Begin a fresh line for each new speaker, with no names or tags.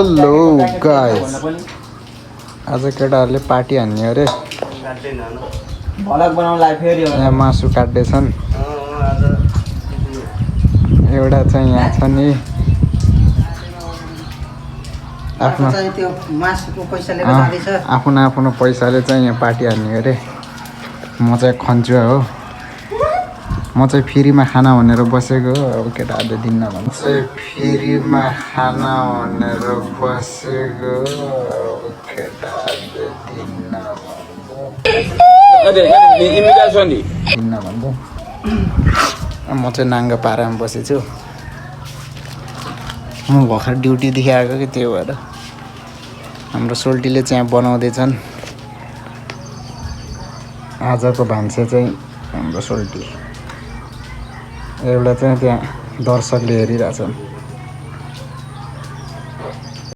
hello guys आज केटाहरूले party हान्ने अरे
भलक बनाउनलाई फेरि
यहाँ मासु काट्दैछन् एउटा चाहिँ यहाँ छ नि आफ्नो
त्यो मासुको पैसाले जाँदैछ
आफ्नो पैसाले चाहिँ यहाँ पार्टी हान्ने अरे म चाहिँ खन्छु हो म चाहिँ फ्रीमा खाना भनेर बसेको अब केटाहरूले दिन्न भन्छ फ्रीमा खाना भनेर बसेको केटाहरूले दिन्न भन्छ म चाहिँ नाङ्गा पारामा बसेछु म भर्खर ड्युटीदेखि आएको कि त्यो भएर हाम्रो सोल्टीले चाहिँ बनाउँदैछन् आजको भान्से चाहिँ हाम्रो सोल्टी एउटा चाहिँ त्यहाँ दर्शकले हेरिरहेछन्